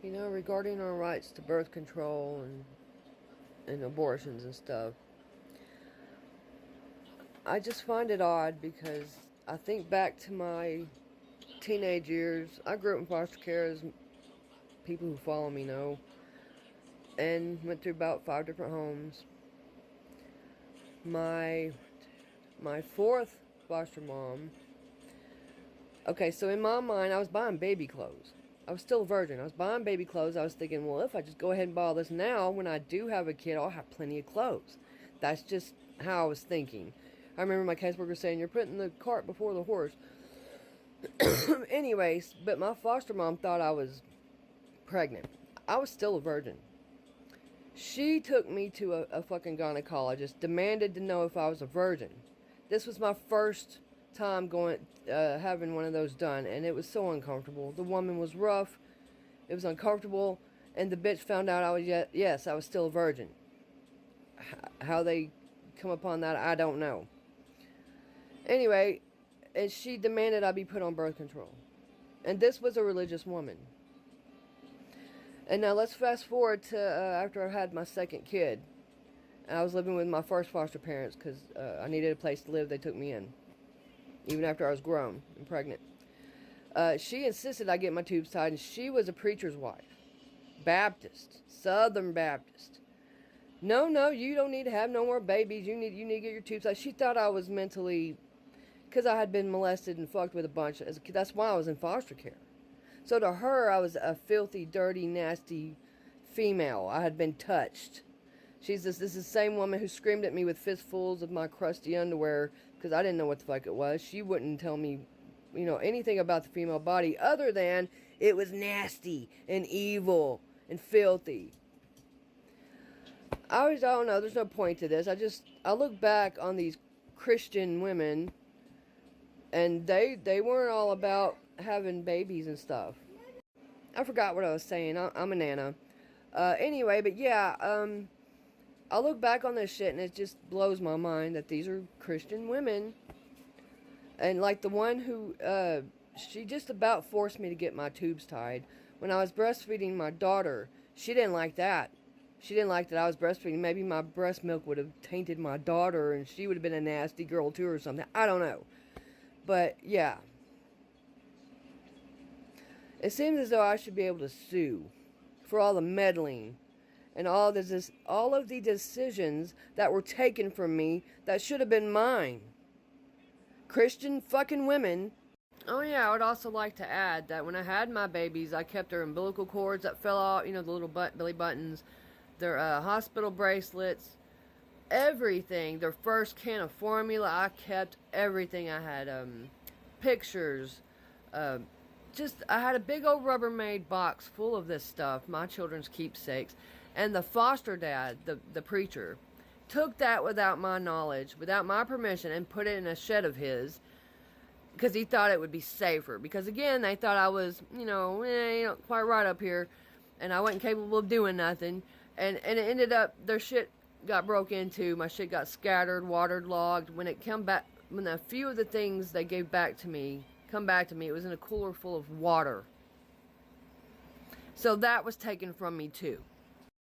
You know, regarding our rights to birth control and abortions and stuff, I just find it odd because I think back to my teenage years. I grew up in foster care, as people who follow me know, and went through about 5 different homes. My my fourth foster mom. Okay, so in my mind, I was buying baby clothes. I was still a virgin. I was buying baby clothes. I was thinking, well, if I just go ahead and buy all this now, when I do have a kid, I'll have plenty of clothes. That's just how I was thinking. I remember my caseworker saying, "You're putting the cart before the horse." Anyways, but my foster mom thought I was pregnant. I was still a virgin. She took me to a fucking gynecologist, demanded to know if I was a virgin. This was my first time going, having one of those done, and it was so uncomfortable. The woman was rough, it was uncomfortable, and the bitch found out I was, yes, I was still a virgin. How they come upon that, I don't know. Anyway, and she demanded I be put on birth control. And this was a religious woman. And now let's fast forward to after I had my second kid. And I was living with my first foster parents because I needed a place to live. They took me in, even after I was grown and pregnant. She insisted I get my tubes tied, and she was a preacher's wife. Baptist. Southern Baptist. No, you don't need to have no more babies. You need to get your tubes tied. She thought I was mentally, because I had been molested and fucked with a bunch as a kid. That's why I was in foster care. So to her, I was a filthy, dirty, nasty female. I had been touched. This is the same woman who screamed at me with fistfuls of my crusty underwear because I didn't know what the fuck it was. She wouldn't tell me, anything about the female body other than it was nasty and evil and filthy. I don't know. There's no point to this. I look back on these Christian women, and they weren't all about having babies and stuff. I forgot what I was saying. I'm a nana. Anyway, but yeah, I look back on this shit and it just blows my mind that these are Christian women. And like the one who, she just about forced me to get my tubes tied. When I was breastfeeding my daughter, she didn't like that. She didn't like that I was breastfeeding. Maybe my breast milk would have tainted my daughter and she would have been a nasty girl too or something. I don't know. But yeah. It seems as though I should be able to sue for all the meddling and all of the decisions that were taken from me that should have been mine. Christian fucking women. Oh yeah, I would also like to add that when I had my babies, I kept their umbilical cords that fell out, the little belly buttons, their hospital bracelets, everything. Their first can of formula, I kept everything. I had pictures, I had a big old Rubbermaid box full of this stuff, my children's keepsakes. And the foster dad, the preacher, took that without my knowledge, without my permission, and put it in a shed of his because he thought it would be safer. Because again, they thought I was, quite right up here, and I wasn't capable of doing nothing. And it ended up, their shit got broke into, my shit got scattered, waterlogged. When a few of the things they gave back to me come back to me, it was in a cooler full of water. So that was taken from me too.